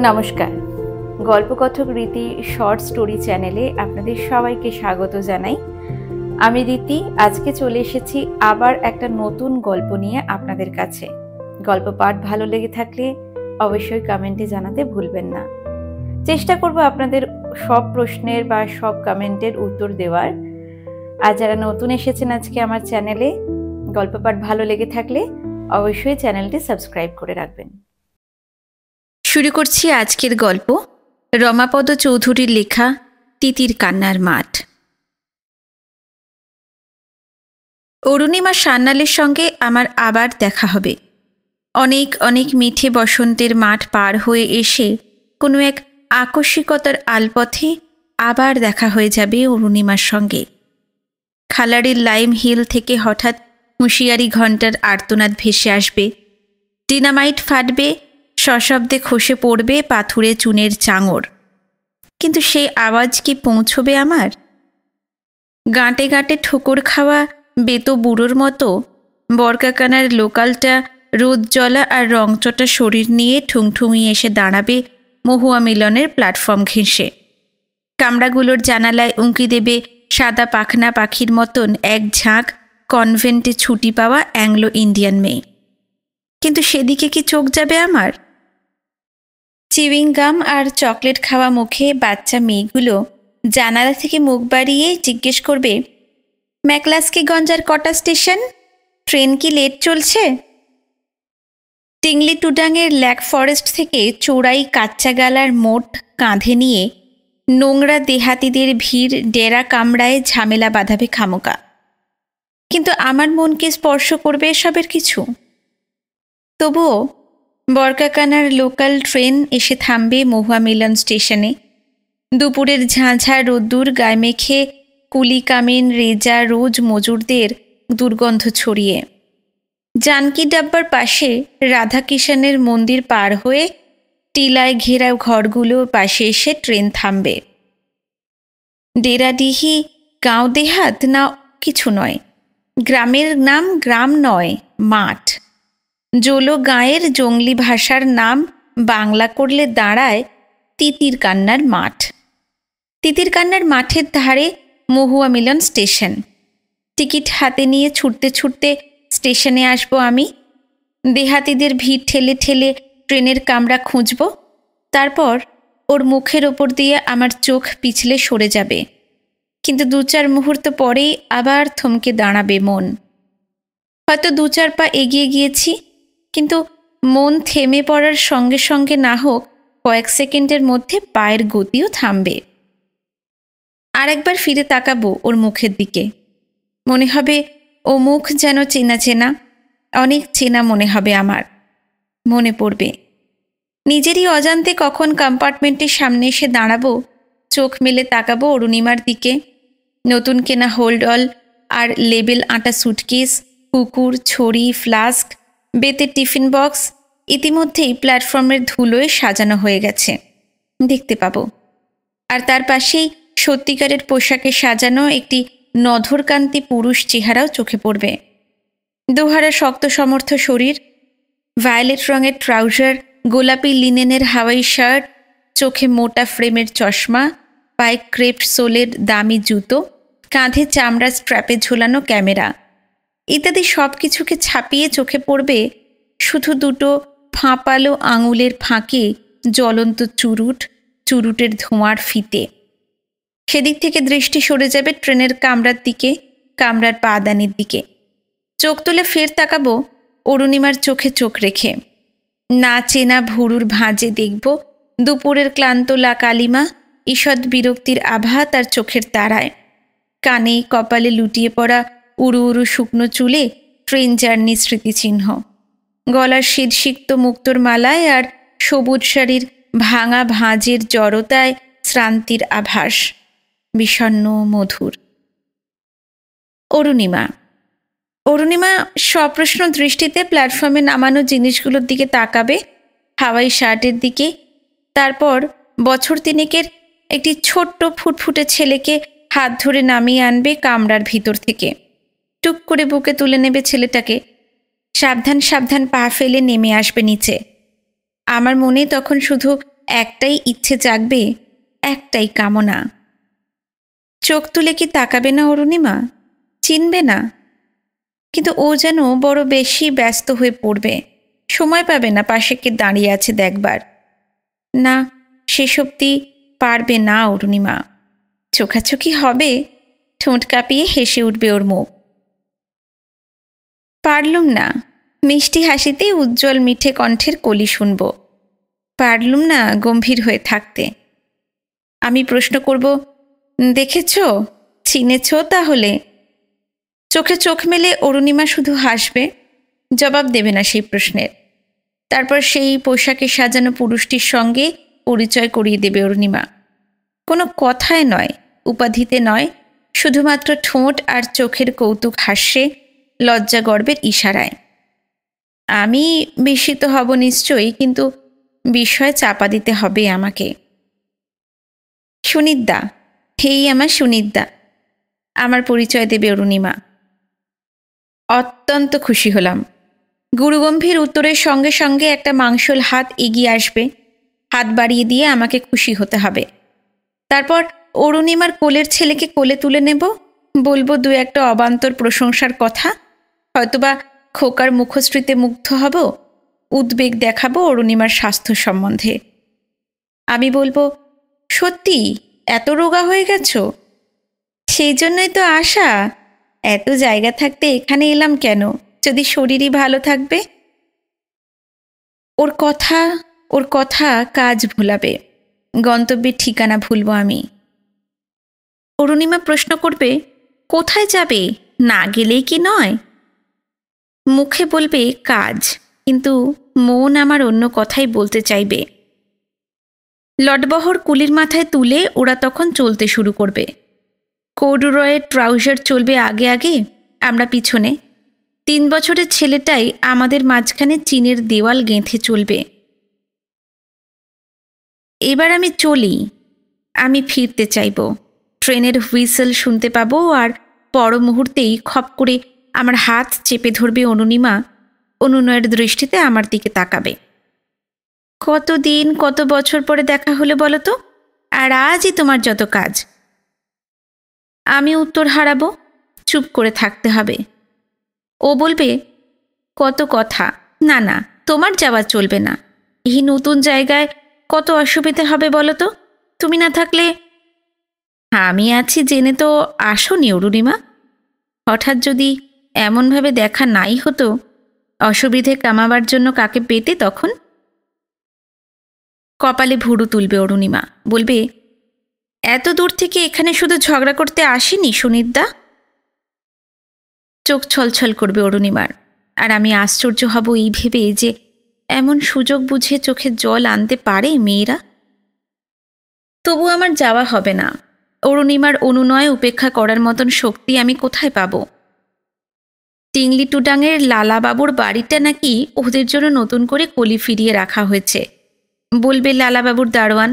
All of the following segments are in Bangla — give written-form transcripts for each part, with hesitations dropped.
নমস্কার, গল্পকথক রীতি শর্ট স্টোরি চ্যানেলে আপনাদের সবাইকে স্বাগত জানাই। আমি রীতি। আজকে চলে এসেছি আবার একটা নতুন গল্প নিয়ে আপনাদের কাছে। গল্প পাঠ ভালো লেগে থাকলে অবশ্যই কমেন্টে জানাতে ভুলবেন না। চেষ্টা করব আপনাদের সব প্রশ্নের বা সব কমেন্টের উত্তর দেওয়ার। আর যারা নতুন এসেছেন আজকে আমার চ্যানেলে, গল্প পাঠ ভালো লেগে থাকলে অবশ্যই চ্যানেলটি সাবস্ক্রাইব করে রাখবেন। শুরু করছি আজকের গল্প, রমাপদ চৌধুরীর লেখা তিতির কান্নার মাঠ। অরুণিমা সান্যালের সঙ্গে আমার আবার দেখা হবে। অনেক অনেক মিঠে বসন্তের মাঠ পার হয়ে এসে কোনো এক আকস্মিকতার আলপথে আবার দেখা হয়ে যাবে অরুণিমার সঙ্গে। খালাড়ির লাইম হিল থেকে হঠাৎ হুঁশিয়ারি ঘণ্টার আর্তনাদ ভেসে আসবে। ডিনামাইট ফাটবে, সশব্দে খসে পড়বে পাথুরে চুনের চাঙড়। কিন্তু সেই আওয়াজ কি পৌঁছবে আমার? গাঁটে গাঁটে ঠোকর খাওয়া বেতো বুড়োর মতো বরকাকানার লোকালটা রোদ জ্বলা আর রংচটা শরীর নিয়ে ঠুংঠুঙিয়ে এসে দাঁড়াবে মহুয়া মিলনের প্ল্যাটফর্ম ঘেঁষে। কামরাগুলোর জানালায় উঁকি দেবে সাদা পাখনা পাখির মতন এক ঝাঁক কনভেন্টে ছুটি পাওয়া অ্যাংলো ইন্ডিয়ান মেয়ে। কিন্তু সেদিকে কি চোখ যাবে আমার? চিউইং গাম আর চকলেট খাওয়া মুখে বাচ্চা মেয়েগুলো জানালা থেকে মুখ বাড়িয়ে জিজ্ঞেস করবে, ম্যাকলাস্কিগঞ্জ আর কটা স্টেশন? ট্রেন কি লেট চলছে? টিংলি টুডাংয়ের ল্যাক ফরেস্ট থেকে চোরাই কাচ্চা গালার মোট কাঁধে নিয়ে নোংরা দেহাতিদের ভিড় ডেরা কামড়ায় ঝামেলা বাঁধাবে খামোকা। কিন্তু আমার মনকে স্পর্শ করবে এসবের কিছু? তবুও বরকাকানার লোকাল ট্রেন এসে থামবে মহুয়া মিলন স্টেশনে। দুপুরের ঝাঁঝা রোদ্দুর গায়ে মেখে কুলি কামিন রেজা রোজ মজুরদের দুর্গন্ধ ছড়িয়ে। জানকি ডাব্বার পাশে রাধাকিষানের মন্দির পার হয়ে টিলায় ঘেরা ঘরগুলোর পাশে এসে ট্রেন থামবে। ডেরাডিহি গাঁও দেহাত না কিছু নয়, গ্রামের নাম গ্রাম নয়, মাঠ। জোলো গাঁয়ের জঙ্গলি ভাষার নাম বাংলা করলে দাঁড়ায় তিতির কান্নার মাঠ। তিতির কান্নার মাঠের ধারে মহুয়া মিলন স্টেশন। টিকিট হাতে নিয়ে ছুটতে ছুটতে স্টেশনে আসবো আমি। দেহাতিদের ভিড় ঠেলে ঠেলে ট্রেনের কামরা খুঁজব। তারপর ওর মুখের ওপর দিয়ে আমার চোখ পিছলে সরে যাবে। কিন্তু 2-4 মুহূর্ত পরেই আবার থমকে দাঁড়াবে মন। হয়তো 2-4 পা এগিয়ে গিয়েছি, কিন্তু মন থেমে পড়ার সঙ্গে সঙ্গে না হোক কয়েক সেকেন্ডের মধ্যে পায়ের গতিও থামবে। আর একবার ফিরে তাকাবো ওর মুখের দিকে। মনে হবে ও মুখ যেন চেনা চেনা, অনেক চেনা মনে হবে আমার। মনে পড়বে নিজেরই অজান্তে কখন কম্পার্টমেন্টের সামনে এসে দাঁড়াবো, চোখ মেলে তাকাবো অরুণিমার দিকে। নতুন কেনা হোল্ড অল আর লেবেল আঁটা সুটকেস, কুকুর, ছড়ি, ফ্লাস্ক, বেতের টিফিন বক্স ইতিমধ্যেই প্ল্যাটফর্মের ধুলোয় সাজানো হয়ে গেছে, দেখতে পাবো। আর তার পাশেই সত্যিকারের পোশাকে সাজানো একটি নধরকান্তি পুরুষ চেহারাও চোখে পড়বে। দোহারা শক্ত সমর্থ শরীর, ভায়োলেট রঙের ট্রাউজার, গোলাপি লিনেনের হাওয়াই শার্ট, চোখে মোটা ফ্রেমের চশমা, পায়ে ক্রেপ সোলের দামি জুতো, কাঁধে চামড়া স্ট্র্যাপে ঝোলানো ক্যামেরা ইত্যাদি সব কিছুকে ছাপিয়ে চোখে পড়বে শুধু দুটো ফাঁপালো আঙুলের ফাঁকে জ্বলন্ত চুরুটের ধোঁয়ার ফিতে। সেদিক থেকে দৃষ্টি সরে যাবে ট্রেনের কামরার দিকে, কামরার পাদানির দিকে। চোখ তুলে ফের তাকাবো অরুণিমার চোখে চোখ রেখে। না চেনা ভুরুর ভাঁজে দেখব দুপুরের ক্লান্ত কালিমা, ঈষৎ বিরক্তির আভা তার চোখের তারায়। কানে কপালে লুটিয়ে পড়া উড়ু উড়ু শুকনো চুলে ট্রেন জার্নির স্মৃতিচিহ্ন। গলার শীতসিক্ত মুক্তোর মালায় আর সবুজ শাড়ির ভাঙা ভাঁজের জড়তায় শ্রান্তির আভাস, বিষণ্ণ মধুর। অরুণিমা সপ্রশ্ন দৃষ্টিতে প্ল্যাটফর্মে নামানো জিনিসগুলোর দিকে তাকাবে, হাওয়াই শার্টের দিকে। তারপর বছর তিনেকের একটি ছোট্ট ফুটফুটে ছেলেকে হাত ধরে নামিয়ে আনবে কামরার ভিতর থেকে। টুক করে বুকে তুলে নেবে ছেলেটাকে। সাবধান সাবধান পা ফেলে নেমে আসবে নিচে। আমার মনে তখন শুধু একটাই ইচ্ছে জাগবে, একটাই কামনা। চোখ তুলে কি তাকাবে না অরুণিমা? চিনবে না? কিন্তু ও যেন বড় বেশি ব্যস্ত হয়ে পড়বে, সময় পাবে না পাশে কে দাঁড়িয়ে আছে দেখবার। না, সেসবটি পারবে না অরুণিমা। চোখাচোখি হবে, ঠোঁট কাঁপিয়ে হেসে উঠবে ওর মুখ। পারলুম না মিষ্টি হাসিতে উজ্জ্বল মিঠে কণ্ঠের কলি শুনব। পারলুম না গম্ভীর হয়ে থাকতে। আমি প্রশ্ন করব, দেখেছ, চিনেছ তাহলে? চোখে চোখ মেলে অরুণিমা শুধু হাসবে, জবাব দেবে না সেই প্রশ্নের। তারপর সেই পোশাকে সাজানো পুরুষটির সঙ্গে পরিচয় করিয়ে দেবে অরুণিমা। কোনো কথায় নয়, উপাধিতে নয়, শুধুমাত্র ঠোঁট আর চোখের কৌতুক হাস্যে, লজ্জা গর্বের ইশারায়। আমি বিস্মিত হব নিশ্চয়ই, কিন্তু বিষয় চাপা দিতে হবে আমাকে। সুনিদ্দা, হেই আমার সুনিদ্দা, আমার পরিচয় দেবে অরুণিমা। অত্যন্ত খুশি হলাম। গুরুগম্ভীর উত্তরের সঙ্গে সঙ্গে একটা মাংসল হাত এগিয়ে আসবে, হাত বাড়িয়ে দিয়ে আমাকে খুশি হতে হবে। তারপর অরুণিমার কোলের ছেলেকে কোলে তুলে নেব, বলবো দু একটা অবান্তর প্রশংসার কথা, হয়তোবা খোকার মুখশ্রীতে মুগ্ধ হব, উদ্বেগ দেখাবো অরুণিমার স্বাস্থ্য সম্বন্ধে। আমি বলবো, সত্যি এত রোগা হয়ে গেছো? সেই জন্যই তো আশা। এত জায়গা থাকতে এখানে এলাম কেন, যদি শরীরই ভালো থাকবে। ওর কথা কাজ ভুলাবে, গন্তব্যের ঠিকানা ভুলবো আমি। অরুণিমা প্রশ্ন করবে, কোথায় যাবে? না গেলেই কি নয়? মুখে বলবে কাজ, কিন্তু মন আমার অন্য কথাই বলতে চাইবে। লটবহর কুলির মাথায় তুলে ওরা তখন চলতে শুরু করবে। কৌডুরয়ের ট্রাউজার চলবে আগে আগে, আমরা পিছনে। 3 বছরের ছেলেটাই আমাদের মাঝখানে চীনের দেওয়াল গেঁথে চলবে। এবার আমি চলি, আমি ফিরতে চাইব। ট্রেনের হুইসেল শুনতে পাবো, আর পর মুহূর্তেই খপ করে আমার হাত চেপে ধরবে অরুণিমা, অনুনয়ের দৃষ্টিতে আমার দিকে তাকাবে। কতদিন কত বছর পরে দেখা হলো বলো তো, আর আজই তোমার যত কাজ। আমি উত্তর হারাবো, চুপ করে থাকতে হবে। ও বলবে, কত কথা, না না তোমার যাওয়া চলবে না। এই নতুন জায়গায় কত অসুবিধে হবে বলো তো, তুমি না থাকলে। আমি আছি জেনে তো আসোনি অরুণিমা। হঠাৎ যদি এমনভাবে দেখা নাই হতো, অসুবিধে কামাবার জন্য কাকে পেতে তখন? কপালে ভুরু তুলবে অরুণিমা, বলবে, এত দূর থেকে এখানে শুধু ঝগড়া করতে আসিনি সুনিদ্দা। চোখ ছলছল করবে অরুণিমার, আর আমি আশ্চর্য হব এই ভেবে যে এমন সুযোগ বুঝে চোখে জল আনতে পারে মেয়েরা। তবু আমার যাওয়া হবে না। অরুণিমার অনুনয় উপেক্ষা করার মতন শক্তি আমি কোথায় পাব? টিংলি টুডাঙের লালাবাবুর বাড়িটা নাকি ওদের জন্য নতুন করে কলি ফিরিয়ে রাখা হয়েছে, বলবে লালাবাবুর দারোয়ান।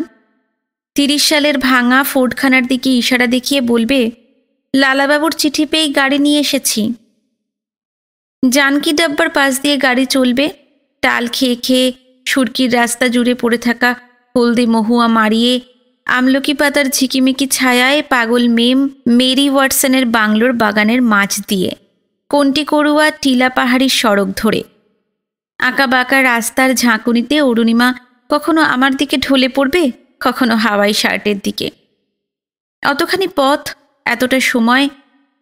30 সালের ভাঙা ফোর্ডখানার দিকে ইশারা দেখিয়ে বলবে, লালাবাবুর চিঠি পেয়ে গাড়ি নিয়ে এসেছি। জানকি ডাব্বার পাশ দিয়ে গাড়ি চলবে, টাল খেয়ে খেয়ে সুরকির রাস্তা জুড়ে পড়ে থাকা হলদে মহুয়া মারিয়ে, আমলকি পাতার ঝিকিমিকি ছায়ায় পাগল মেম মেরি ওয়াটসনের বাংলোর বাগানের মাঝ দিয়ে, কন্টি করুয়া টিলা পাহাড়ির সড়ক ধরে। আঁকা বাঁকা রাস্তার ঝাঁকুনিতে অরুণিমা কখনো আমার দিকে ঢলে পড়বে, কখনো হাওয়াই শার্টের দিকে। অতখানি পথ, এতটা সময়,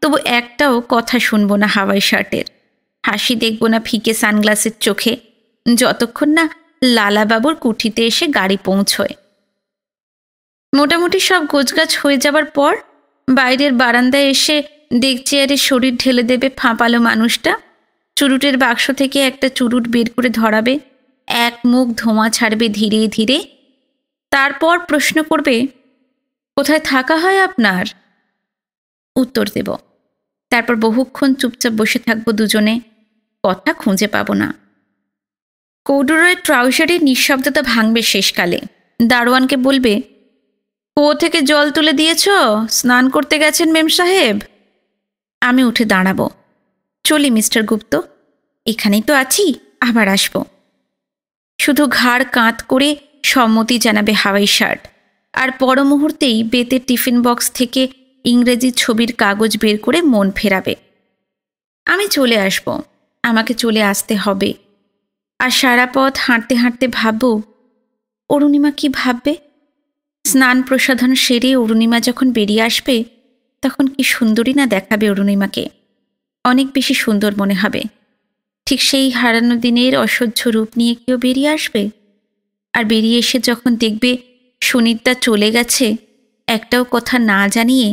তবু একটাও কথা শুনবো না হাওয়াই শার্টের, হাসি দেখব না ফিকে সানগ্লাসের চোখে, যতক্ষণ না লালাবাবুর কুঠিতে এসে গাড়ি পৌঁছয়। মোটামুটি সব গোছগাছ হয়ে যাবার পর বাইরের বারান্দায় এসে ডেক চেয়ারে শরীর ঢেলে দেবে ফাঁপালো মানুষটা, চুরুটের বাক্স থেকে একটা চুরুট বের করে ধরাবে, এক মুখ ধোঁয়া ছাড়বে ধীরে ধীরে। তারপর প্রশ্ন করবে, কোথায় থাকা হয় আপনার? উত্তর দেব। তারপর বহুক্ষণ চুপচাপ বসে থাকবো দুজনে, কথা খুঁজে পাবো না। কৌডুরয়ের ট্রাউজারের নিঃশব্দতা ভাঙবে শেষকালে। দারোয়ানকে বলবে, কুয়ো থেকে জল তুলে দিয়েছ? স্নান করতে গেছেন মেম সাহেব? আমি উঠে দাঁড়াবো। চলি মিস্টার গুপ্ত, এখানেই তো আছি, আবার আসব। শুধু ঘাড় কাঁধ করে সম্মতি জানাবে হাওয়াই শার্ট, আর পর মুহূর্তেই বেতের টিফিন বক্স থেকে ইংরেজি ছবির কাগজ বের করে মন ফেরাবে। আমি চলে আসব, আমাকে চলে আসতে হবে। আর সারা পথ হাঁটতে হাঁটতে ভাবব অরুণিমা কি ভাববে। স্নান প্রসাধন সেরে অরুণিমা যখন বেরিয়ে আসবে তখন কি সুন্দরী না দেখাবে অরুণিমাকে, অনেক বেশি সুন্দর মনে হবে। ঠিক সেই হারানো দিনের অসহ্য রূপ নিয়ে কেউ বেরিয়ে আসবে, আর বেরিয়ে এসে যখন দেখবে সুনীতা চলে গেছে একটাও কথা না জানিয়ে,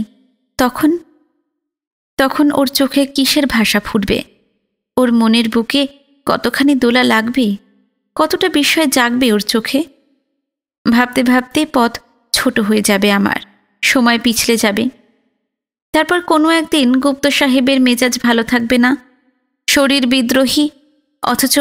তখন তখন ওর চোখে কিসের ভাষা ফুটবে, ওর মনের বুকে কতখানি দোলা লাগবে, কতটা বিষয় জাগবে ওর চোখে। ভাবতে ভাবতে পথ ছোট হয়ে যাবে, আমার সময় পিছলে যাবে। তারপর কোনো একদিন গুপ্ত সাহেবের মেজাজ ভালো থাকবে না, শরীর বিদ্রোহী, অথচ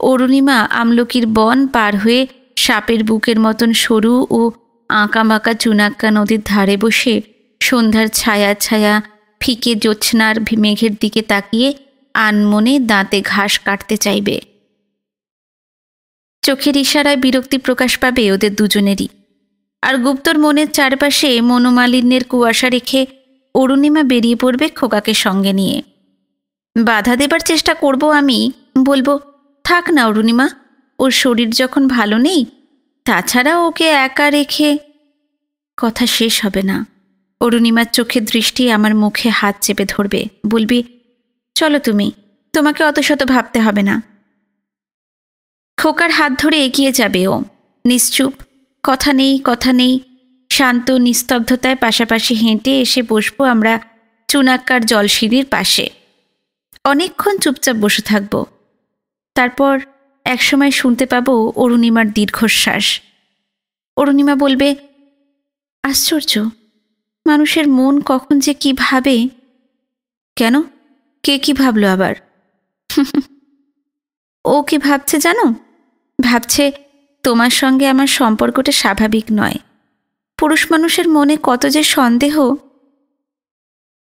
অরুণিমা আমলকির বন পার হয়ে সাপের বুকের মতন সরু ও আঁকাবাঁকা চুনাক্কা নদীর ধারে বসে সন্ধ্যার ছায়া ছায়া ফিকে জ্যোৎস্নার মেঘের দিকে তাকিয়ে আনমনে দাঁতে ঘাস কাটতে চাইবে। চোখের ইশারায় বিরক্তি প্রকাশ পাবে ওদের দুজনেরই। আর গুপ্তর মনের চারপাশে মনোমালিন্যের কুয়াশা রেখে অরুণিমা বেরিয়ে পড়বে খোকাকে সঙ্গে নিয়ে। বাধা দেবার চেষ্টা করব আমি, বলবো থাক না অরুণিমা, ওর শরীর যখন ভালো নেই, তাছাড়া ওকে একা রেখে। কথা শেষ হবে না, অরুণিমার চোখের দৃষ্টি আমার মুখে হাত চেপে ধরবে, বলবি চলো তুমি, তোমাকে অত শত ভাবতে হবে না। খোকার হাত ধরে এগিয়ে যাবে ও, নিশ্চুপ, কথা নেই কথা নেই, শান্ত নিস্তব্ধতায় পাশাপাশি হেঁটে এসে বসবো আমরা চুনাক্কার জলসিঁড়ির পাশে। অনেকক্ষণ চুপচাপ বসে থাকব। তারপর একসময় শুনতে পাবো অরুণিমার দীর্ঘশ্বাস। অরুণিমা বলবে, আশ্চর্য, মানুষের মন কখন যে কি ভাবে। কেন, কে কি ভাবলো আবার? ও কি ভাবছে জানো? ভাবছে তোমার সঙ্গে আমার সম্পর্কটা স্বাভাবিক নয়। পুরুষ মানুষের মনে কত যে সন্দেহ।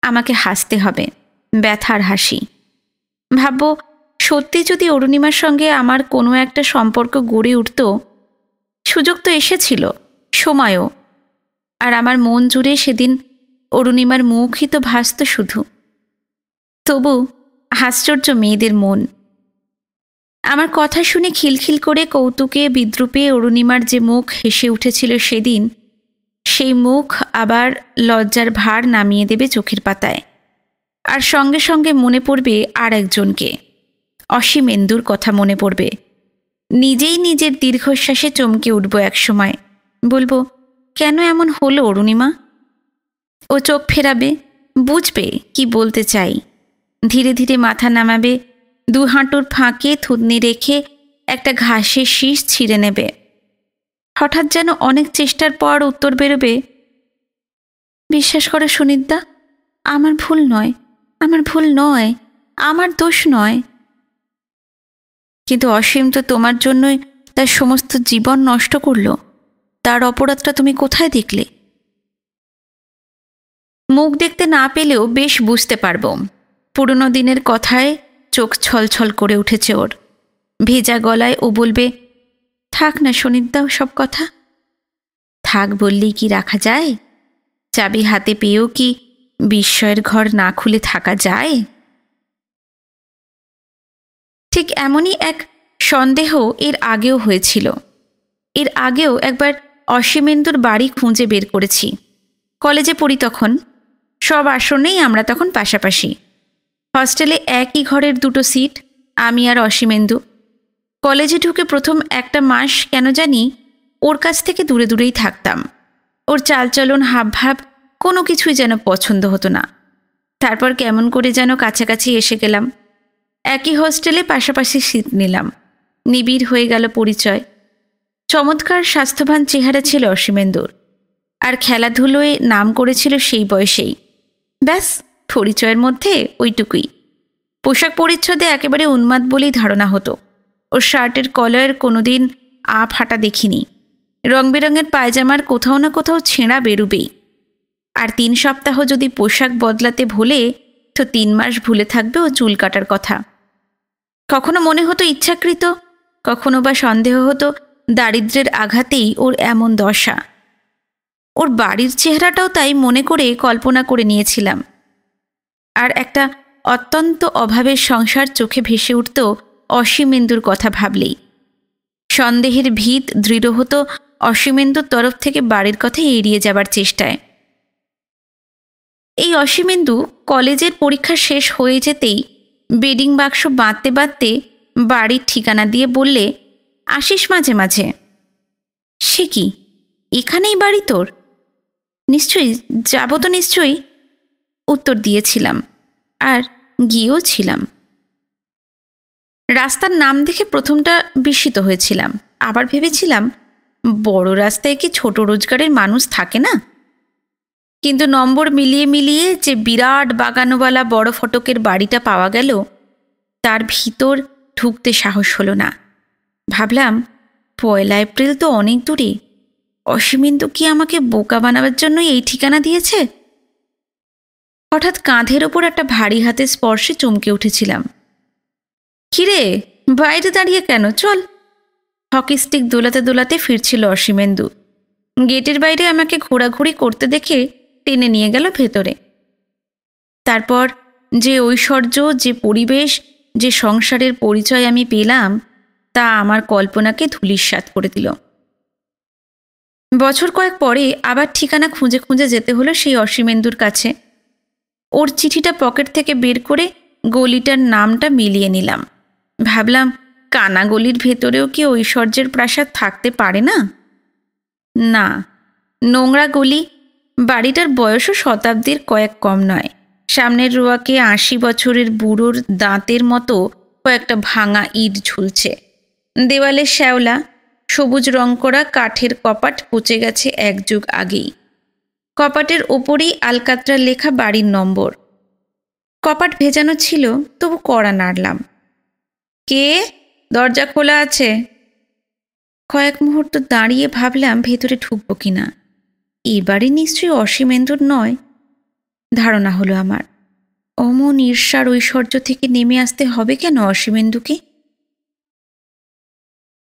আমাকে হাসতে হবে, ব্যথার হাসি। ভাববো সত্যি যদি অরুণিমার সঙ্গে আমার কোনো একটা সম্পর্ক গড়ে উঠত, সুযোগ তো এসেছিল, সময়ও, আর আমার মন জুড়ে সেদিন অরুণিমার মুখই তো ভাসত শুধু। তবু আশ্চর্য মেয়েদের মন। আমার কথা শুনে খিলখিল করে কৌতুকে বিদ্রুপে অরুণিমার যে মুখ হেসে উঠেছিল সেদিন, সেই মুখ আবার লজ্জার ভার নামিয়ে দেবে চোখের পাতায়। আর সঙ্গে সঙ্গে মনে পড়বে আর একজনকে, অসীমেন্দুর কথা মনে পড়বে। নিজেই নিজের দীর্ঘশ্বাসে চমকে উঠব একসময়, বলবো কেন এমন হলো অরুণিমা? ও চোখ ফেরাবে, বুঝবে কি বলতে চাই, ধীরে ধীরে মাথা নামাবে, দু হাঁটুর ফাঁকে থুতনি রেখে একটা ঘাসের শীষ ছিঁড়ে নেবে। হঠাৎ যেন অনেক চেষ্টার পর উত্তর বেরোবে, বিশ্বাস করো সুনীতা, আমার ভুল নয়, আমার ভুল নয়, আমার দোষ নয়। কিন্তু অসীম তো তোমার জন্যই তার সমস্ত জীবন নষ্ট করল, তার অপরাধটা তুমি কোথায় দেখলে? মুখ দেখতে না পেলেও বেশ বুঝতে পারব। পুরনো দিনের কথায় চোখ ছলছল করে উঠেছে ওর। ভেজা গলায় ও বলবে, থাক না সুনীতা সব কথা। থাক বললেই কি রাখা যায়? চাবি হাতে পেয়েও কি বিস্ময়ের ঘর না খুলে থাকা যায়? ঠিক এমনই এক সন্দেহ এর আগেও হয়েছিল। এর আগেও একবার অসীমেন্দুর বাড়ি খুঁজে বের করেছি। কলেজে পড়ি তখন, সব আসনেই আমরা তখন পাশাপাশি। হস্টেলে একই ঘরের দুটো সিট, আমি আর অসীমেন্দু। কলেজে ঢুকে প্রথম একটা মাস কেন জানি ওর কাছ থেকে দূরে দূরেই থাকতাম। ওর চালচলন হাবভাব কোনো কিছুই যেন পছন্দ হতো না। তারপর কেমন করে যেন কাছাকাছি এসে গেলাম। একই হোস্টেলে পাশাপাশি সিট নিলাম। নিবিড় হয়ে গেল পরিচয়। চমৎকার স্বাস্থ্যবান চেহারা ছিল অসীমেন্দুর, আর খেলাধুলোয় নাম করেছিল সেই বয়সেই। ব্যাস, পরিচয়ের মধ্যে ওইটুকুই। পোশাক পরিচ্ছদে একেবারে উন্মাদ বলেই ধারণা হতো। ওর শার্টের কলার কোনোদিন ফাটা দেখিনি। রং বেরঙের পায়জামার কোথাও না কোথাও ছেঁড়া বেরুবেই। আর 3 সপ্তাহ যদি পোশাক বদলাতে ভোলে, তো 3 মাস ভুলে থাকবে ও চুল কাটার কথা। কখনো মনে হতো ইচ্ছাকৃত, কখনো বা সন্দেহ হতো দারিদ্র্যের আঘাতেই ওর এমন দশা। ওর বাড়ির চেহারাটাও তাই মনে করে কল্পনা করে নিয়েছিলাম। আর একটা অত্যন্ত অভাবের সংসার চোখে ভেসে উঠত অসীমেন্দুর কথা ভাবলেই। সন্দেহের ভিত দৃঢ় হতো অসীমেন্দুর তরফ থেকে বাড়ির কথা এড়িয়ে যাবার চেষ্টায়। এই অসীমেন্দু কলেজের পরীক্ষা শেষ হয়ে যেতেই বেডিং বাক্স বাঁধতে বাঁধতে বাড়ির ঠিকানা দিয়ে বললে, আসিস মাঝে মাঝে। সে কি, এখানেই বাড়ি তোর? নিশ্চয়ই যাব তো, নিশ্চয়ই উত্তর দিয়েছিলাম, আর গিয়েও ছিলাম। রাস্তার নাম দেখে প্রথমটা বিস্মিত হয়েছিলাম, আবার ভেবেছিলাম বড় রাস্তায় কি ছোট রোজগারের মানুষ থাকে না? কিন্তু নম্বর মিলিয়ে মিলিয়ে যে বিরাট বাগানওয়ালা বড় ফটকের বাড়িটা পাওয়া গেল, তার ভিতর ঢুকতে সাহস হলো না। ভাবলাম 1 এপ্রিল তো অনেক দূরে, অসীমেন্দু কি আমাকে বোকা বানাবার জন্য এই ঠিকানা দিয়েছে? হঠাৎ কাঁধের ওপর একটা ভারী হাতের স্পর্শে চমকে উঠেছিলাম। কিরে, বাইরে দাঁড়িয়ে কেন? চল। হকি স্টিক দোলাতে দোলাতে ফিরছিল অসীমেন্দু। গেটের বাইরে আমাকে ঘোরাঘুরি করতে দেখে টেনে নিয়ে গেল ভেতরে। তারপর যে ঐশ্বর্য, যে পরিবেশ, যে সংসারের পরিচয় আমি পেলাম, তা আমার কল্পনাকে ধূলিসাৎ করে দিল। বছর কয়েক পরে আবার ঠিকানা খুঁজে খুঁজে যেতে হলো সেই অসীমেন্দুর কাছে। ওর চিঠিটা পকেট থেকে বের করে গলিটার নামটা মিলিয়ে নিলাম। ভাবলাম, কানা গলির ভেতরেও কি ঐশ্বর্যের প্রাসাদ থাকতে পারে না? না, নোংরা গলি। বাড়িটার বয়সও শতাব্দীর কয়েক কম নয়। সামনের রোয়াকে 80 বছরের বুড়োর দাঁতের মতো কয়েকটা ভাঙা ইট ঝুলছে। দেওয়ালে শ্যাওলা, সবুজ রং করা কাঠের কপাট পচে গেছে 1 যুগ আগেই। কপাটের ওপরেই আলকাতরা লেখা বাড়ির নম্বর। কপাট ভেজানো ছিল, তবু কড়া নাড়লাম। কে? দরজা খোলা আছে। কয়েক মুহূর্ত দাঁড়িয়ে ভাবলাম ভেতরে ঢুকবো কিনা। এবারে নিশ্চয়ই অসীমেন্দুর নয়। ধারণা হলো আমার, অমন ঈর্ষার ঐশ্বর্য থেকে নেমে আসতে হবে কেন অসীমেন্দুকে?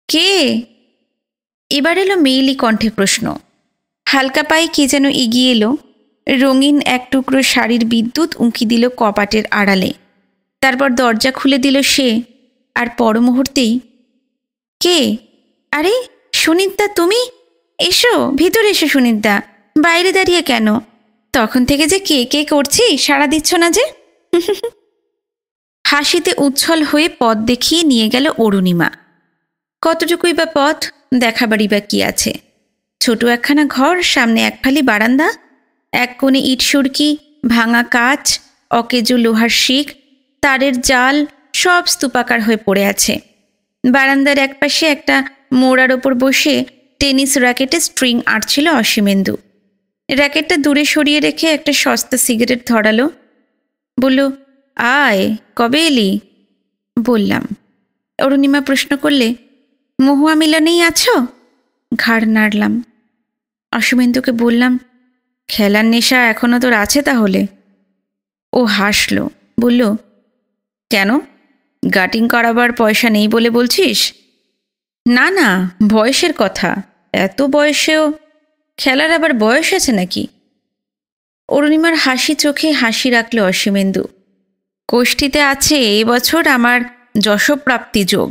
কে? এবার এলো মেইলি কণ্ঠে প্রশ্ন। হালকা পায়ে কে যেন এগিয়ে এলো। রঙিন এক টুকরো শাড়ির বিদ্যুৎ উঁকি দিল কপাটের আড়ালে। তারপর দরজা খুলে দিল সে, আর পর মুহূর্তেই, কে? আরে সুনিতা, তুমি? এসো ভিতরে, এসো সুনিতা। বাইরে দাঁড়িয়ে কেন? তখন থেকে যে কে কে করছি, সাড়া দিচ্ছ না যে। হাসিতে উচ্ছল হয়ে পথ দেখিয়ে নিয়ে গেল অরুণিমা। কতটুকুই বা পথ, দেখাবারই বা কি আছে? ছোট একখানা ঘর, সামনে এক ফালি বারান্দা, এক কোণে ইট সুরকি, ভাঙা কাচ, অকেজো লোহার শিক, তারের জাল, সব স্তূপাকার হয়ে পড়ে আছে। বারান্দার একপাশে একটা মোড়ার ওপর বসে টেনিস র্যাকেটে স্ট্রিং আঁটছিল অসীমেন্দু। র্যাকেটটা দূরে সরিয়ে রেখে একটা সস্তা সিগারেট ধরালো। বলল, আয়, কবে এলি? বললাম। অরুণিমা প্রশ্ন করলে, মহুয়া মিলনেই আছো? ঘাড় নাড়লাম। অসীমেন্দুকে বললাম, খেলার নেশা এখনো তোর আছে তাহলে? ও হাসল, বলল, কেন, গাটিং করাবার পয়সা নেই বলে বলছিস? না না, বয়সের কথা। এত বয়সেও খেলার আবার বয়স আছে নাকি? অরুণিমার হাসি চোখে হাসি রাখল অসীমেন্দু। কোষ্ঠীতে আছে এবছর আমার যশপ্রাপ্তি যোগ।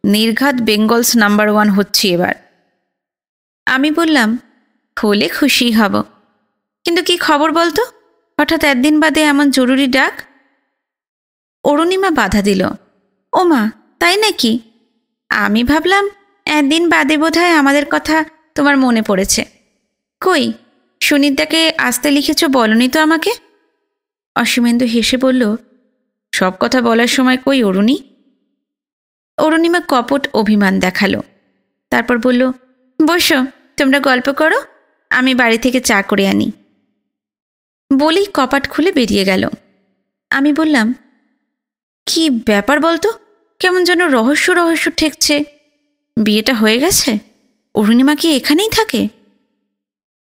নির্ঘাত বেঙ্গলস নাম্বার 1 হচ্ছি এবার। আমি বললাম, হলে খুশি হব, কিন্তু কি খবর বলতো? হঠাৎ একদিন বাদে এমন জরুরি ডাক? অরুণিমা বাধা দিল, ও মা, তাই নাকি? আমি ভাবলাম একদিন বাদে বোধহয় আমাদের কথা তোমার মনে পড়েছে। কই, সুনিতাকে আসতে লিখেছ বলনি তো আমাকে? অসীমেন্দু হেসে বলল, সব কথা বলার সময় কই অরুণী? অরুণিমা কপট অভিমান দেখালো। তারপর বলল, বসো, তোমরা গল্প করো, আমি বাড়ি থেকে চা করে আনি। বলেই কপাট খুলে বেরিয়ে গেল। আমি বললাম, কি ব্যাপার বলতো? কেমন যেন রহস্য রহস্য ঠেকছে। বিয়েটা হয়ে গেছে? অরুণিমা কি এখানেই থাকে?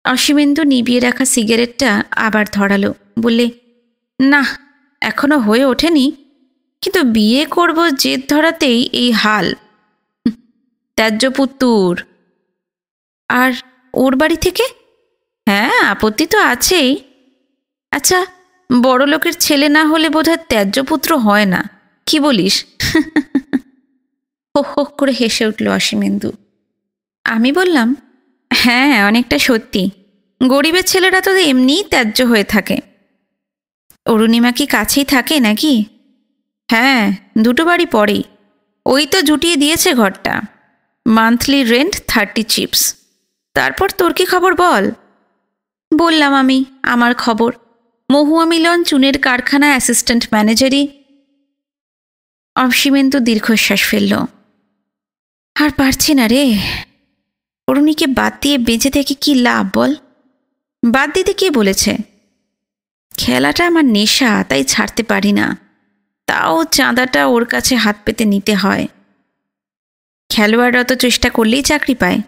অসীমেন্দু নিভিয়ে রাখা সিগারেটটা আবার ধরালো। বললে, না, এখনো হয়ে ওঠেনি, কিন্তু বিয়ে করব জেদ ধরাতেই এই হাল। ত্যায্যপুত্তুর। আর ওর বাড়ি থেকে? হ্যাঁ, আপত্তি তো আছেই। আচ্ছা, বড় লোকের ছেলে না হলে বোধহয় ত্যায্যপুত্র হয় না, কি বলিস? হো হো করে হেসে উঠল অসীমেন্দু। আমি বললাম, হ্যাঁ, অনেকটা সত্যি। গরিবের ছেলেরা তো এমনিই ত্যায্য হয়ে থাকে। অরুণিমা কি কাছেই থাকে নাকি? হ্যাঁ, দুটো বাড়ি পরেই। ওই তো জুটিয়ে দিয়েছে ঘরটা। Monthly rent 30 chips. তারপর তোর কি খবর বল? বললাম আমি আমার খবর। মহুয়া মিলন চুনের কারখানা অ্যাসিস্ট্যান্ট ম্যানেজারই। অসীমেন্দু দীর্ঘশ্বাস ফেলল। আর পারছি না রে। অরুণীকে বাদ দিয়ে বেঁচে থেকে কি লাভ বল? বাদ দিতে কে বলেছে? খেলাটা আমার নেশা, তাই ছাড়তে পারি না। তাও চাঁদাটা ওর কাছে হাত পেতে নিতে হয়। খেলোয়াড়রা তো চেষ্টা করলেই চাকরি পায়।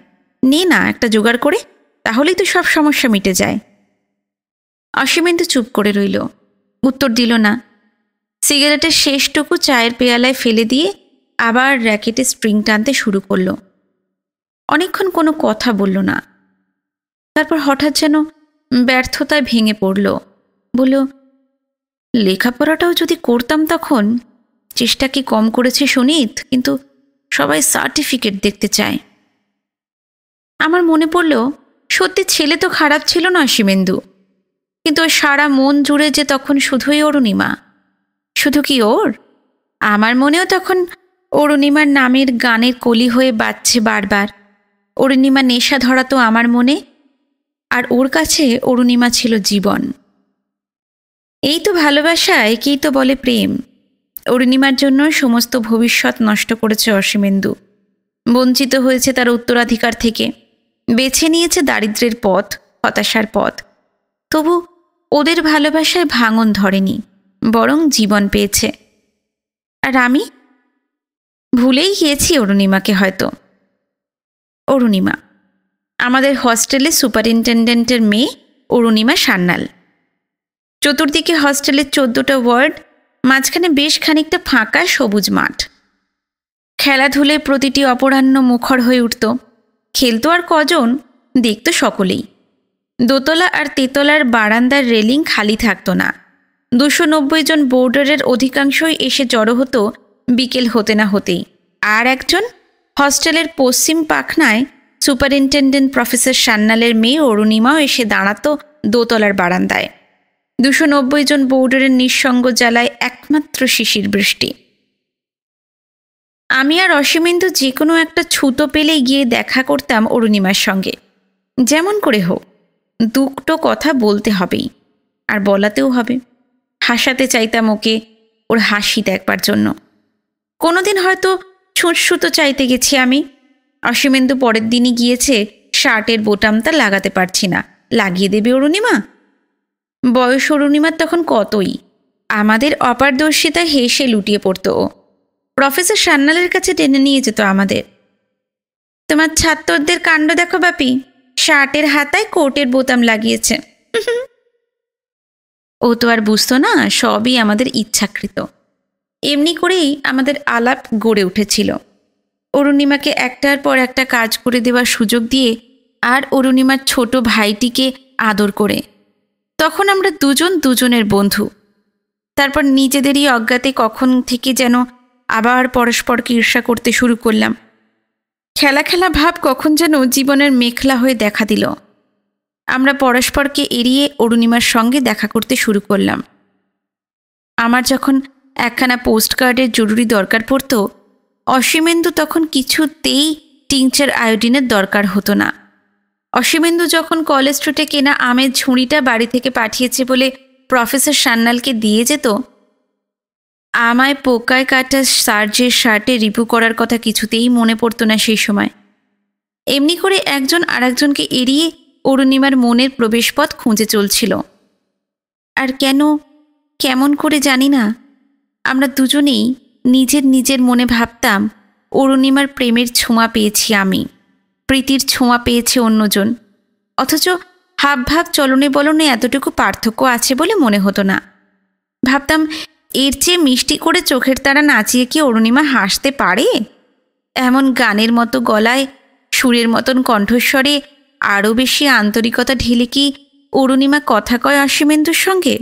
নে না একটা জোগাড় করে, তাহলেই তো সব সমস্যা মিটে যায়। অসীমেন্দু চুপ করে রইল, উত্তর দিল না। সিগারেটের শেষটুকু চায়ের পেয়ালায় ফেলে দিয়ে আবার র্যাকেটে স্প্রিং টানতে শুরু করল। অনেকক্ষণ কোনো কথা বলল না। তারপর হঠাৎ যেন ব্যর্থতায় ভেঙে পড়ল। বলল, লেখাপড়াটাও যদি করতাম তখন। চেষ্টা কি কম করেছে সুনীত, কিন্তু সবাই সার্টিফিকেট দেখতে চায়। আমার মনে পড়ল, সত্যি ছেলে তো খারাপ ছিল না অসীমেন্দু, কিন্তু ওর সারা মন জুড়ে যে তখন শুধুই অরুণিমা। শুধু কি ওর, আমার মনেও তখন অরুণিমার নামের গানের কলি হয়ে বাজছে বারবার। অরুণিমা নেশা ধরাতো আমার মনে, আর ওর কাছে অরুণিমা ছিল জীবন। এই তো ভালোবাসা, একেই তো বলে প্রেম। অরুণিমার জন্য সমস্ত ভবিষ্যৎ নষ্ট করেছে অসীমেন্দু। বঞ্চিত হয়েছে তার উত্তরাধিকার থেকে। বেছে নিয়েছে দারিদ্র্যের পথ, হতাশার পথ। তবু ওদের ভালোবাসায় ভাঙন ধরেনি, বরং জীবন পেয়েছে। আর আমি ভুলেই গিয়েছি অরুণিমাকে হয়তো। অরুণিমা আমাদের হস্টেলে সুপারিনটেন্ডেন্টের মেয়ে অরুণিমা সান্যাল। চতুর্দিকে হস্টেলের 14টা ওয়ার্ড, মাঝখানে বেশ খানিকটা ফাঁকা সবুজ মাঠ। খেলাধুলে প্রতিটি অপরাহ্ন মুখর হয়ে উঠত। খেলতো আর কজন, দেখত সকলেই। দোতলা আর তেতলার বারান্দার রেলিং খালি থাকতো না। 290 জন বোর্ডারের অধিকাংশই এসে জড়ো হতো বিকেল হতে না হতেই। আর একজন হস্টেলের পশ্চিম পাখনায় সুপারিনটেন্ডেন্ট প্রফেসর সান্যালের মেয়ে অরুণিমাও এসে দাঁড়াতো দোতলার বারান্দায়। 290 জন বোর্ডারের নিঃসঙ্গ জ্বালায় একমাত্র শিশির বৃষ্টি। আমি আর অসীমেন্দু যে কোনো একটা ছুতো পেলেই গিয়ে দেখা করতাম অরুণিমার সঙ্গে। যেমন করে হোক, দুটো কথা বলতে হবেই, আর বলাতেও হবে। হাসাতে চাইতাম ওকে, ওর হাসি দেখবার জন্য। কোনোদিন হয়তো ছুঁচসুতো চাইতে গেছি আমি। অসীমেন্দু পরের দিনই গিয়েছে, শার্টের বোতামটা লাগাতে পারছি না, লাগিয়ে দেবে অরুণিমা। বয়স অরুণিমার তখন কতই। আমাদের অপারদর্শিতায় হেসে লুটিয়ে পড়তো ও। প্রফেসর সান্যালের কাছে টেনে নিয়ে যেত আমাদের। তোমার ছাত্রদের কাণ্ড দেখো বাপি, শার্টের হাতায় কোটের বোতাম লাগিয়েছে। ও তো আর বুঝতো না, সবই আমাদের ইচ্ছাকৃত। এমনি করেই আমাদের আলাপ গড়ে উঠেছিল। অরুণিমাকে একটার পর একটা কাজ করে দেওয়ার সুযোগ দিয়ে, আর অরুণিমার ছোট ভাইটিকে আদর করে। তখন আমরা দুজন দুজনের বন্ধু। তারপর নিজেদেরই অজ্ঞাতে কখন থেকে যেন আবার পরস্পরকে ঈর্ষা করতে শুরু করলাম। খেলা খেলা ভাব কখন যেন জীবনের মেখলা হয়ে দেখা দিল। আমরা পরস্পরকে এড়িয়ে অরুণিমার সঙ্গে দেখা করতে শুরু করলাম। আমার যখন একখানা পোস্টকার্ডের জরুরি দরকার পড়ত, অসীমেন্দু তখন কিছুতেই টিংচার আয়োডিনের দরকার হতো না। অসীমেন্দু যখন কলেজ স্ট্রিটে কেনা আমের ঝুড়িটা বাড়ি থেকে পাঠিয়েছে বলে প্রফেসর সান্যালকে দিয়ে যেত, আমায় পোকায় কাটা সার্জের শার্টে রিপু করার কথা কিছুতেই মনে পড়তো না সেই সময়। এমনি করে একজন আরেকজনকে এড়িয়ে অরুণিমার মনের প্রবেশপথ খুঁজে চলছিল। আর কেন, কেমন করে জানি না, আমরা দুজনেই নিজের নিজের মনে ভাবতাম অরুণিমার প্রেমের ছোঁয়া পেয়েছি আমি, প্রীতির ছোঁয়া পেয়েছে অন্যজন। অথচ হাবভাব চলনে বলনে এতটুকু পার্থক্য আছে বলে মনে হতো না। ভাবতাম, এর চেয়ে মিষ্টি করে চোখের তারা নাচিয়ে কি অরুণিমা হাসতে পারে? এমন গানের মতো গলায়, সুরের মতন কণ্ঠস্বরে আরও বেশি আন্তরিকতা ঢেলে কি অরুণিমা কথা কয় অসীমেন্দুর সঙ্গে?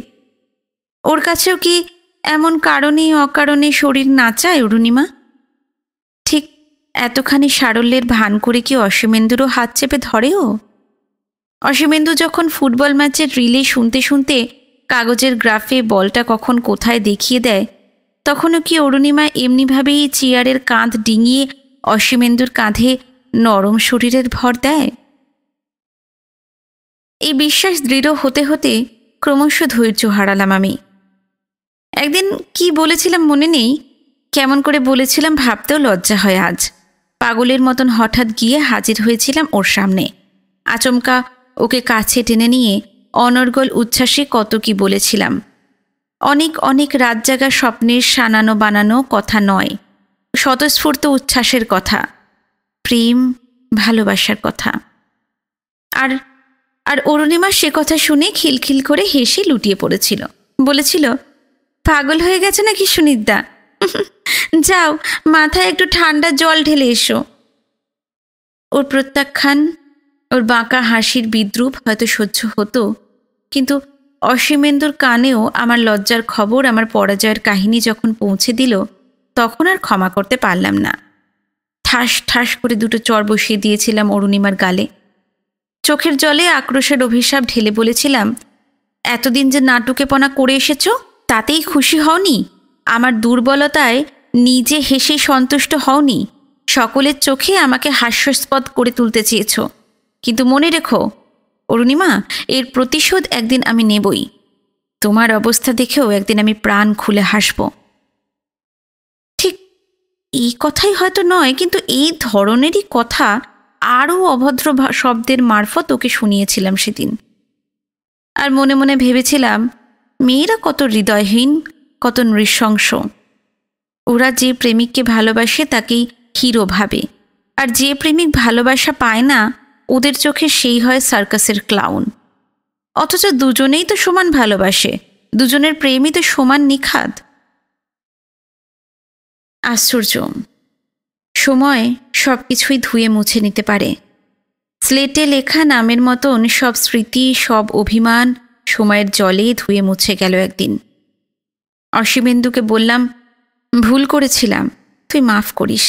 ওর কাছেও কি এমন কারণে অকারণে শরীর নাচায় অরুণিমা? ঠিক এতখানি সারল্যের ভান করে কি অসীমেন্দুরও হাত চেপে ধরেও? অসীমেন্দু যখন ফুটবল ম্যাচের রিলে শুনতে শুনতে কাগজের গ্রাফে বলটা কখন কোথায় দেখিয়ে দেয়, তখনও কি অরুণিমা এমনিভাবেই চেয়ারের কাঁধ ডিঙিয়ে অসীমেন্দুর কাঁধে নরম শরীরের ভর দেয়? এই বিশ্বাস দৃঢ় হতে হতে ক্রমশ ধৈর্য হারালাম আমি। একদিন কি বলেছিলাম মনে নেই, কেমন করে বলেছিলাম ভাবতেও লজ্জা হয় আজ। পাগলের মতন হঠাৎ গিয়ে হাজির হয়েছিলাম ওর সামনে। আচমকা ওকে কাছে টেনে নিয়ে অনর্গল উচ্ছ্বাসে কত কি বলেছিলাম। অনেক অনেক রাত জাগা স্বপ্নের সানানো বানানো কথা নয়, স্বতঃস্ফূর্ত উচ্ছ্বাসের কথা, প্রেম ভালোবাসার কথা। আর আর অরুণিমা সে কথা শুনে খিলখিল করে হেসে লুটিয়ে পড়েছিল। বলেছিল, পাগল হয়ে গেছে নাকি সুনিতদা? যাও মাথায় একটু ঠান্ডা জল ঢেলে এসো। ওর প্রত্যাখ্যান, ওর বাঁকা হাসির বিদ্রূপ হয়তো সহ্য হতো, কিন্তু অসীমেন্দুর কানেও আমার লজ্জার খবর, আমার পরাজয়ের কাহিনী যখন পৌঁছে দিল, তখন আর ক্ষমা করতে পারলাম না। ঠাস ঠাস করে দুটো চর বসিয়ে দিয়েছিলাম অরুণিমার গালে। চোখের জলে আক্রোশের অভিশাপ ঢেলে বলেছিলাম, এতদিন যে নাটুকেপনা করে এসেছ, তাতেই খুশি হওনি? আমার দুর্বলতায় নিজে হেসে সন্তুষ্ট হওনি? সকলের চোখে আমাকে হাস্যাস্পদ করে তুলতে চেয়েছ। কিন্তু মনে রেখো অরুণিমা, এর প্রতিশোধ একদিন আমি নেবই। তোমার অবস্থা দেখেও একদিন আমি প্রাণ খুলে হাসব। ঠিক এই কথাই হয়তো নয়, কিন্তু এই ধরনেরই কথা আরও অভদ্র শব্দের মারফত ওকে শুনিয়েছিলাম সেদিন। আর মনে মনে ভেবেছিলাম, মেয়েরা কত হৃদয়হীন, কত নৃশংস। ওরা যে প্রেমিককে ভালোবাসে তাকেই হিরো ভাবে, আর যে প্রেমিক ভালোবাসা পায় না, ওদের চোখে সেই হয় সার্কাসের ক্লাউন। অথচ দুজনেই তো সমান ভালোবাসে, দুজনের প্রেমই তো সমান নিখাদ। আশ্চর্য, সময় সব কিছুই ধুয়ে মুছে নিতে পারে। স্লেটে লেখা নামের মতন সব স্মৃতি, সব অভিমান সময়ের জলে ধুয়ে মুছে গেল একদিন। অসীমেন্দুকে বললাম, ভুল করেছিলাম, তুই মাফ করিস।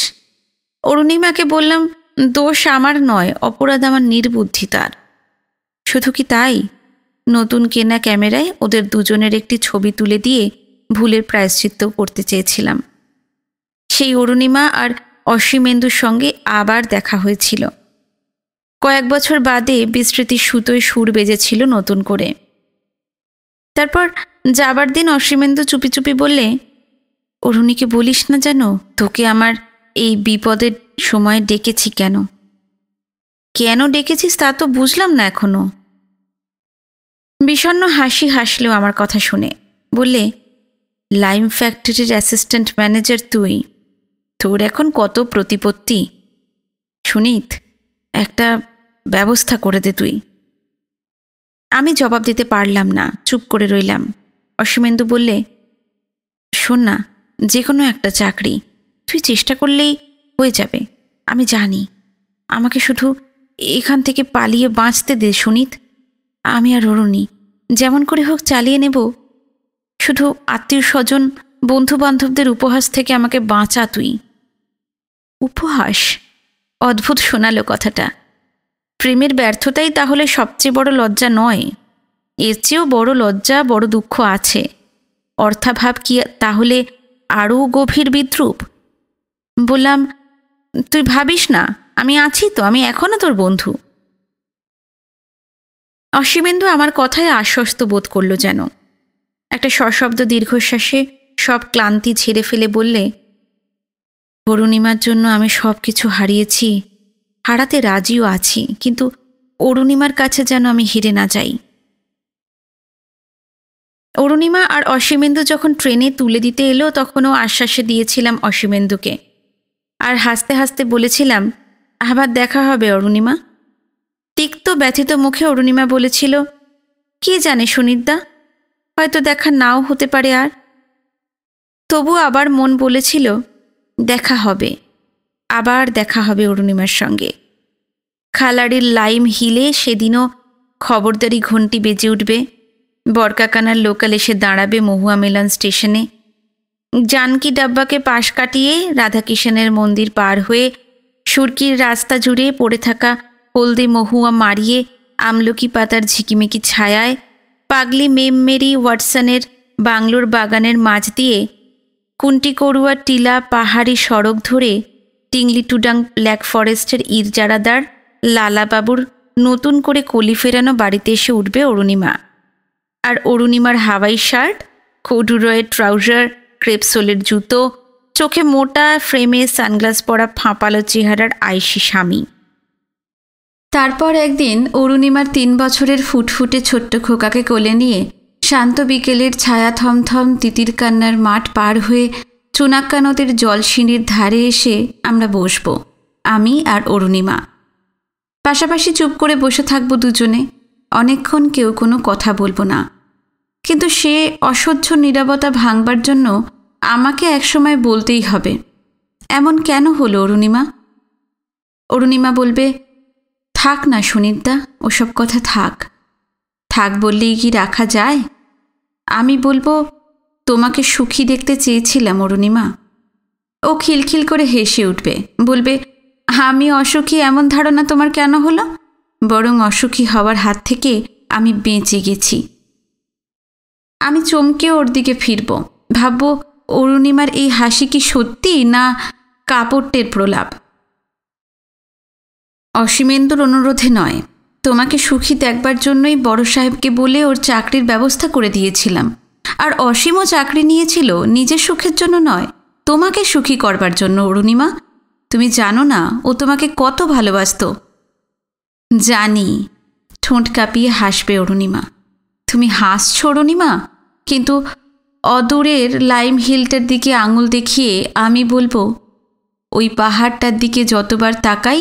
অরুণিমাকে বললাম, দোষ আমার নয়, অপরাধ আমার নির্বুদ্ধিতার। শুধু কি তাই, নতুন কেনা ক্যামেরায় ওদের দুজনের একটি ছবি তুলে দিয়ে ভুলের প্রায়শ্চিত্ত করতে চেয়েছিলাম। সেই অরুণিমা আর অসীমেন্দুর সঙ্গে আবার দেখা হয়েছিল। কয়েক বছর বাদে বিস্মৃতির সুতোয় সুর বেজেছিল নতুন করে। তারপর যাবার দিন অসীমেন্দু চুপি চুপি বললে, অরুণীকে বলিস না যেন তোকে আমার এই বিপদের সময় ডেকেছি। কেন কেন ডেকেছিস তা তো বুঝলাম না এখনো। বিষণ্ণ হাসি হাসলেও আমার কথা শুনে বললে, লাইম ফ্যাক্টরির অ্যাসিস্ট্যান্ট ম্যানেজার তুই, তোর এখন কত প্রতিপত্তি। সুনিত, একটা ব্যবস্থা করে দে তুই। আমি জবাব দিতে পারলাম না, চুপ করে রইলাম। অসীমেন্দু বললে, শোন না, যে কোনো একটা চাকরি তুই চেষ্টা করলেই হয়ে যাবে, আমি জানি। আমাকে শুধু এখান থেকে পালিয়ে বাঁচতে দে সুনিত। আমি আর অরুণী যেমন করে হোক চালিয়ে নেব। শুধু আত্মীয় স্বজন, বন্ধু বান্ধবদের উপহাস থেকে আমাকে বাঁচা তুই। উপহাস? অদ্ভুত শোনালো কথাটা। প্রেমের ব্যর্থতাই তাহলে সবচেয়ে বড় লজ্জা নয়? এর চেয়েও বড় লজ্জা, বড় দুঃখ আছে। অর্থাভাব কি তাহলে আরও গভীর বিদ্রূপ? বললাম, তুই ভাবিস না, আমি আছি তো, আমি এখনো তোর বন্ধু। অসীমেন্দু আমার কথায় আশ্বস্ত বোধ করল যেন। একটা সশব্দ দীর্ঘশ্বাসে সব ক্লান্তি ঝেড়ে ফেলে বললে, অরুণিমার জন্য আমি সব কিছু হারিয়েছি, হারাতে রাজিও আছি, কিন্তু অরুণিমার কাছে যেন আমি হেরে না যাই। অরুণিমা আর অসীমেন্দু যখন ট্রেনে তুলে দিতে এলো, তখনও আশ্বাসে দিয়েছিলাম অসীমেন্দুকে, আর হাসতে হাসতে বলেছিলাম, আবার দেখা হবে অরুণিমা। তিক্ত ব্যথিত মুখে অরুণিমা বলেছিল, কে জানে সুনিতদা, হয়তো দেখা নাও হতে পারে আর। তবু আবার মন বলেছিল, দেখা হবে। আবার দেখা হবে অরুণিমার সঙ্গে। খালাড়ির লাইম হিলে সেদিনও খবরদারি ঘণ্টি বেজে উঠবে। বরকাকানার লোকাল এসে দাঁড়াবে মহুয়া মিলন স্টেশনে। জানকী ডাব্বাকে পাশ কাটিয়ে রাধাকিষাণের মন্দির পার হয়ে সুরকির রাস্তা জুড়ে পড়ে থাকা হলদে মহুয়া মারিয়ে আমলকি পাতার ঝিকিমিকি ছায়ায় পাগলি মেরি ওয়াটসনের বাংলোর বাগানের মাঝ দিয়ে কুন্টিকড়ুয়া টিলা পাহাড়ি সড়ক ধরে টিংলিটুডাং ব্ল্যাক ফরেস্টের ইরজারাদার লালাবাবুর নতুন করে কলি ফেরানো বাড়িতে এসে উঠবে অরুণিমা। আর অরুণিমার হাওয়াই শার্ট, কর্ডুরয়ের ট্রাউজার, ক্রেপসোলের জুতো, চোখে মোটা ফ্রেমে সানগ্লাস পরা ফাঁপালো চেহারার আয়েশি স্বামী। তারপর একদিন অরুণিমার 3 বছরের ফুটফুটে ছোট্ট খোকাকে কোলে নিয়ে শান্ত বিকেলের ছায়া থমথম তিতির কান্নার মাঠ পার হয়ে চুনাক্কা নদীর জলসিঁড়ির ধারে এসে আমরা বসব, আমি আর অরুণিমা। পাশাপাশি চুপ করে বসে থাকব দুজনে, অনেকক্ষণ কেউ কোনো কথা বলবো না। কিন্তু সে অসহ্য নীরবতা ভাঙবার জন্য আমাকে একসময় বলতেই হবে, এমন কেন হলো অরুণিমা? অরুণিমা বলবে, থাক না সুনীতদা, ওসব কথা থাক। থাক বললেই কি রাখা যায়? আমি বলবো, তোমাকে সুখী দেখতে চেয়েছিলাম অরুণিমা। ও খিলখিল করে হেসে উঠবে, বলবে, আমি অসুখী এমন ধারণা তোমার কেন হলো? বরং অসুখী হওয়ার হাত থেকে আমি বেঁচে গেছি। আমি চমকে ওর দিকে ফিরব, ভাবব অরুণিমার এই হাসি কি সত্যি না কাপড়টের প্রলাপ? অসীমেন্দুর অনুরোধে নয়, তোমাকে সুখী দেখবার জন্যই বড় সাহেবকে বলে ওর চাকরির ব্যবস্থা করে দিয়েছিলাম। আর অসীমও চাকরি নিয়েছিল নিজের সুখের জন্য নয়, তোমাকে সুখী করবার জন্য। অরুণিমা, তুমি জানো না ও তোমাকে কত ভালোবাসত। জানি, ঠোঁট কাঁপিয়ে হাসবে অরুণিমা। তুমি হাসছ অরুণিমা, কিন্তু অদূরের লাইম হিলটার দিকে আঙুল দেখিয়ে আমি বলবো, ওই পাহাড়টার দিকে যতবার তাকাই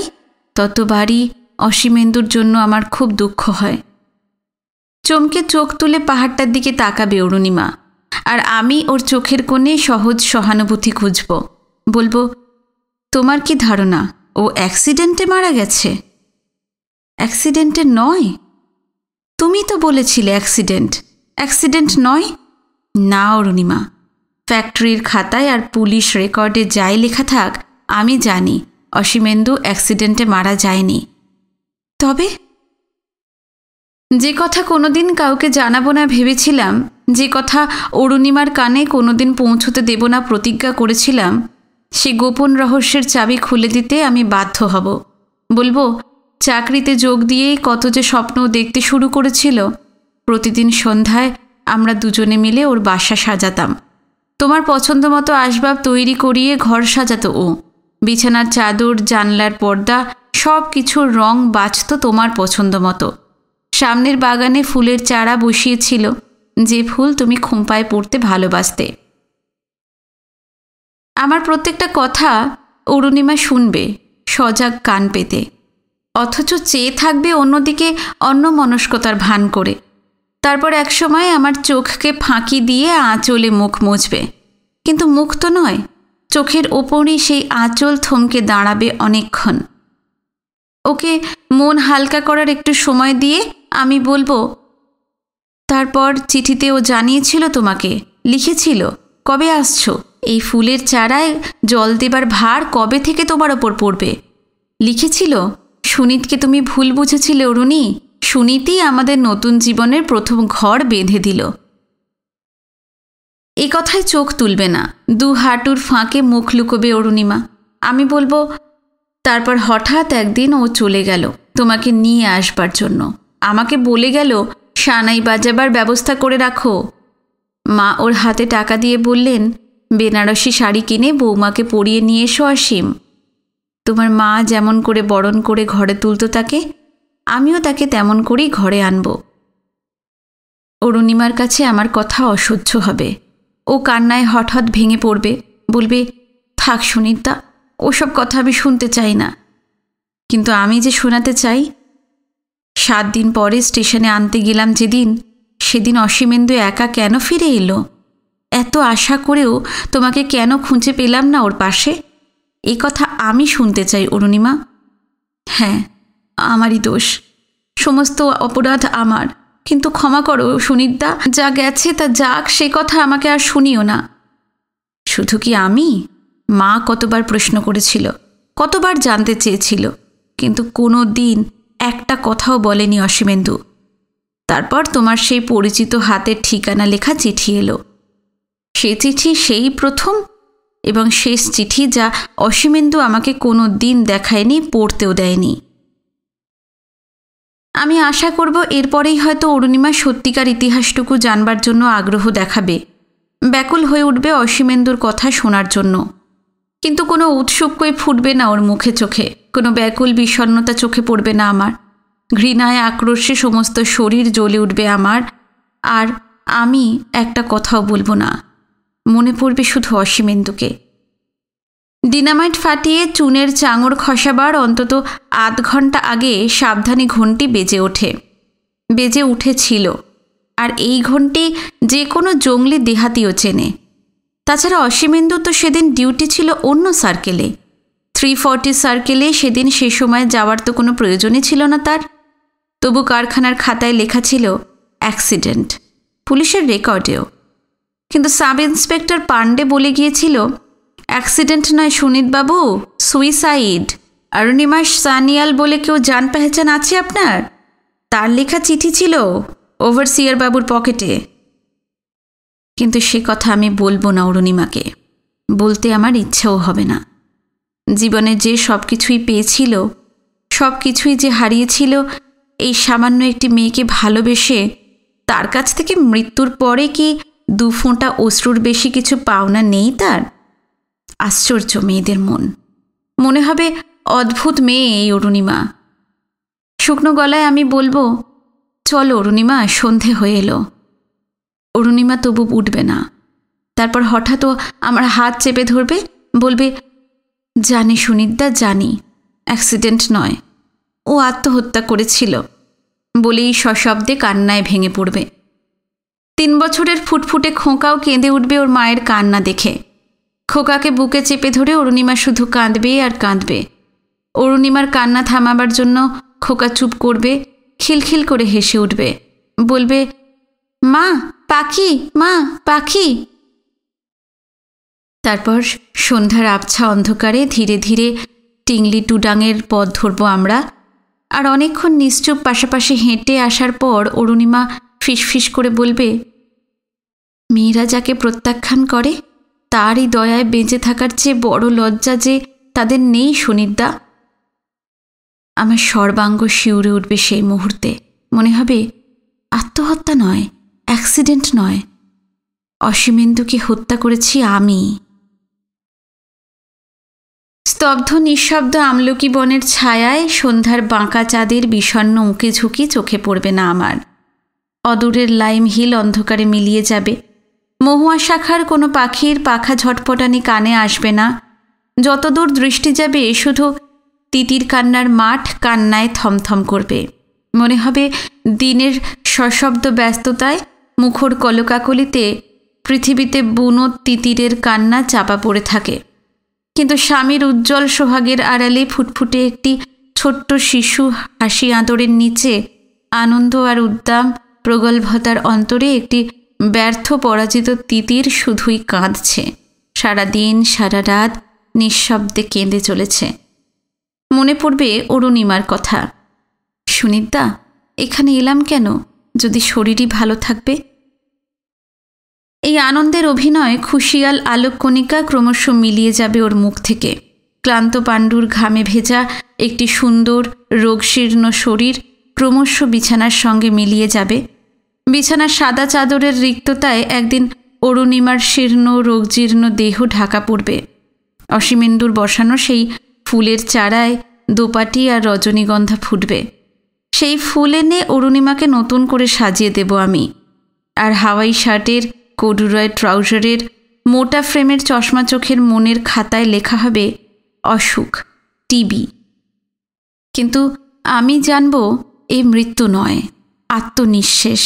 ততবারই অসীমেন্দুর জন্য আমার খুব দুঃখ হয়। চমকে চোখ তুলে পাহাড়টার দিকে তাকাবে অরুণিমা, আর আমি ওর চোখের কোণে সহজ সহানুভূতি খুঁজব। বলবো, তোমার কি ধারণা ও অ্যাক্সিডেন্টে মারা গেছে? অ্যাক্সিডেন্টে নয়, তুমি তো বলেছিলে অ্যাক্সিডেন্ট। অ্যাক্সিডেন্ট নয়? না অরুণিমা, ফ্যাক্টরির খাতায় আর পুলিশ রেকর্ডে যাই লেখা থাক, আমি জানি অসীমেন্দু অ্যাক্সিডেন্টে মারা যায়নি। তবে যে কথা কোনোদিন কাউকে জানাবো না ভেবেছিলাম, যে কথা অরুণিমার কানে কোনোদিন পৌঁছতে দেব না প্রতিজ্ঞা করেছিলাম, সে গোপন রহস্যের চাবি খুলে দিতে আমি বাধ্য হব। বলবো, চাকরিতে যোগ দিয়েই কত যে স্বপ্ন দেখতে শুরু করেছিল। প্রতিদিন সন্ধ্যায় আমরা দুজনে মিলে ওর বাসা সাজাতাম। তোমার পছন্দ মতো আসবাব তৈরি করিয়ে ঘর সাজাতো ও। বিছানার চাদর, জানলার পর্দা, সব কিছুর রং বাছত তোমার পছন্দ মতো। সামনের বাগানে ফুলের চারা বসিয়েছিল, যে ফুল তুমি খোঁপায় পড়তে ভালোবাসতে। আমার প্রত্যেকটা কথা অরুণিমা শুনবে সজাগ কান পেতে, অথচ চেয়ে থাকবে অন্যদিকে অন্যমনস্কতার ভান করে। তারপর একসময় আমার চোখকে ফাঁকি দিয়ে আঁচলে মুখ মুছবে, কিন্তু মুখ তো নয়, চোখের ওপরই সেই আঁচল থমকে দাঁড়াবে অনেকক্ষণ। ওকে মন হালকা করার একটু সময় দিয়ে আমি বলবো, তারপর চিঠিতে ও জানিয়েছিল তোমাকে, লিখেছিল, কবে আসছো? এই ফুলের চারায় জল দেবার ভার কবে থেকে তোমার ওপর পড়বে? লিখেছিল, সুনীতকে তুমি ভুল বুঝেছিলে অরুণী, সুনীতই আমাদের নতুন জীবনের প্রথম ঘর বেঁধে দিল। এ কথায় চোখ তুলবে না, 2 হাঁটুর ফাঁকে মুখ লুকোবে অরুণিমা। আমি বলবো, তারপর হঠাৎ একদিন ও চলে গেল তোমাকে নিয়ে আসবার জন্য। আমাকে বলে গেল, সানাই বাজাবার ব্যবস্থা করে রাখো। মা ওর হাতে টাকা দিয়ে বললেন, বেনারসি শাড়ি কিনে বৌমাকে পরিয়ে নিয়ে এসো অসীম। তোমার মা যেমন করে বরণ করে ঘরে তুলত তাকে, আমিও তাকে তেমন করেই ঘরে আনব। অরুণিমার কাছে আমার কথা অসহ্য হবে। ও কান্নায় হঠাৎ ভেঙে পড়বে, বলবে, থাক সুনীতা, ওসব কথা আমি শুনতে চাই না। কিন্তু আমি যে শোনাতে চাই। 7 দিন পরে স্টেশনে আনতে গেলাম যেদিন, সেদিন অসীমেন্দু একা কেন ফিরে এলো? এত আশা করেও তোমাকে কেন খুঁজে পেলাম না ওর পাশে? এই কথা আমি শুনতে চাই অরুণিমা। হ্যাঁ, আমারই দোষ, সমস্ত অপরাধ আমার, কিন্তু ক্ষমা করো সুনীতদা, যা গেছে তা যাক, সে কথা আমাকে আর শুনিও না। শুধু কি আমি? মা কতবার প্রশ্ন করেছিল, কতবার জানতে চেয়েছিল, কিন্তু কোনো দিন একটা কথাও বলেনি অসীমেন্দু। তারপর তোমার সেই পরিচিত হাতের ঠিকানা লেখা চিঠি এলো। সে চিঠি সেই প্রথম এবং শেষ চিঠি যা অসীমেন্দু আমাকে কোনো দিন দেখায়নি, পড়তেও দেয়নি। আমি আশা করব এরপরেই হয়তো অরুণিমা সত্যিকার ইতিহাসটুকু জানবার জন্য আগ্রহ দেখাবে, ব্যাকুল হয়ে উঠবে অসীমেন্দুর কথা শোনার জন্য। কিন্তু কোনো উৎসুকই ফুটবে না ওর মুখে চোখে, কোনো ব্যাকুল বিষণ্ণতা চোখে পড়বে না আমার। ঘৃণায় আক্রোশে সমস্ত শরীর জ্বলে উঠবে আমার, আর আমি একটা কথাও বলবো না। মনে পড়বে শুধু অসীমেন্দুকে। ডিনামাইট ফাটিয়ে চুনের চাঙড় খসাবার অন্তত আধ ঘন্টা আগে সাবধানী ঘণ্টি বেজে ওঠে, বেজে উঠেছিল। আর এই ঘণ্টি যে কোনো জঙ্গলি দেহাতিও চেনে। তাছাড়া অসীমেন্দু তো সেদিন ডিউটি ছিল অন্য সার্কেলে, 340 সার্কেলে। সেদিন সে সময় যাওয়ার তো কোনো প্রয়োজনই ছিল না তার। তবু কারখানার খাতায় লেখা ছিল অ্যাক্সিডেন্ট, পুলিশের রেকর্ডেও। কিন্তু সাব ইন্সপেক্টর পাণ্ডে বলে গিয়েছিল, অ্যাক্সিডেন্ট নয় সুনীতবাবু, সুইসাইড। অরুণিমা সানিয়াল বলে কেউ জান পেহচান আছে আপনার? তার লেখা চিঠি ছিল ওভারসিয়ার বাবুর পকেটে। কিন্তু সে কথা আমি বলবো না অরুণিমাকে, বলতে আমার ইচ্ছাও হবে না। জীবনে যে সব কিছুই পেয়েছিল, সব কিছুই যে হারিয়েছিল, এই সামান্য একটি মেয়েকে ভালোবেসে তার কাছ থেকে মৃত্যুর পরে কি 2 ফোঁটা অশ্রুর বেশি কিছু পাওনা নেই তার? আশ্চর্য মেয়েদের মন, মনে হবে অদ্ভুত মেয়ে এই অরুণিমা। শুকনো গলায় আমি বলবো, চলো অরুণিমা, সন্ধে হয়ে এলো। অরুণিমা তবু উঠবে না। তারপর হঠাৎ ও আমার হাত চেপে ধরবে, বলবে, জানি সুনীতদা, জানি অ্যাক্সিডেন্ট নয়, ও আত্মহত্যা করেছিল। বলেই সশব্দে কান্নায় ভেঙে পড়বে। 3 বছরের ফুটফুটে খোকাও কেঁদে উঠবে ওর মায়ের কান্না দেখে। খোকাকে বুকে চেপে ধরে অরুণিমা শুধু কাঁদবে আর কাঁদবে। অরুণিমার কান্না থামাবার জন্য খোকা চুপ করবে, খিলখিল করে হেসে উঠবে, বলবে, মা পাখি, মা পাখি। তারপর সন্ধ্যার আবছা অন্ধকারে ধীরে ধীরে টিংলি টুডাঙের পথ ধরব আমরা। আর অনেকক্ষণ নিশ্চুপ পাশাপাশি হেঁটে আসার পর অরুণিমা ফিসফিস করে বলবে, মেয়েরা যাকে প্রত্যাখ্যান করে তারই দয়ায় বেঁচে থাকার চেয়ে বড় লজ্জা যে তাদের নেই সুনীতদা। আমার সর্বাঙ্গ শিউরে উঠবে সেই মুহূর্তে। মনে হবে আত্মহত্যা নয়, অ্যাক্সিডেন্ট নয়, অসীমেন্দুকে হত্যা করেছি আমি। স্তব্ধ নিঃশব্দ আমলকি বনের ছায়ায় সন্ধ্যার বাঁকা চাঁদের বিষণ্ণ উঁকে ঝুঁকি চোখে পড়বে না আমার। অদূরের লাইম হিল অন্ধকারে মিলিয়ে যাবে। মহুয়া শাখার কোনো পাখির পাখা ঝটপটানি কানে আসবে না। যতদূর দৃষ্টি যাবে শুধু তিতির কান্নার মাঠ কান্নায় থমথম করবে। মনে হবে দিনের সশব্দ ব্যস্ততায়, মুখর কলকাকলিতে পৃথিবীতে বুনো তিতিরের কান্না চাপা পড়ে থাকে। কিন্তু স্বামীর উজ্জ্বল সোহাগের আড়ালে ফুটফুটে একটি ছোট্ট শিশু হাসি আদরের নিচে আনন্দ আর উদ্দাম প্রগল্ভতার অন্তরে একটি ব্যর্থ পরাজিত তিতির শুধুই কাঁদছে, সারাদিন সারা রাত নিঃশব্দে কেঁদে চলেছে। মনে পড়বে অরুণিমার কথা, সুনীতদা এখানে এলাম কেন, যদি শরীরই ভালো থাকবে। এই আনন্দের অভিনয় খুশিয়াল আলোককণিকা ক্রমশ মিলিয়ে যাবে ওর মুখ থেকে। ক্লান্ত পাণ্ডুর ঘামে ভেজা একটি সুন্দর রোগশীর্ণ শরীর ক্রমশ বিছানার সঙ্গে মিলিয়ে যাবে। বিছানার সাদা চাদরের রিক্ততায় একদিন অরুণিমার শীর্ণ রোগজীর্ণ দেহ ঢাকা পড়বে। অসীমেন্দুর বসানো সেই ফুলের চারায় দোপাটি আর রজনীগন্ধা ফুটবে। সেই ফুল এনে অরুণিমাকে নতুন করে সাজিয়ে দেব আমি। আর হাওয়াই শার্টের, কডুরয় ট্রাউজারের, মোটা ফ্রেমের চশমা চোখের মনের খাতায় লেখা হবে অসুখ, টিবি। কিন্তু আমি জানব এ মৃত্যু নয়, আত্মনিঃশেষ।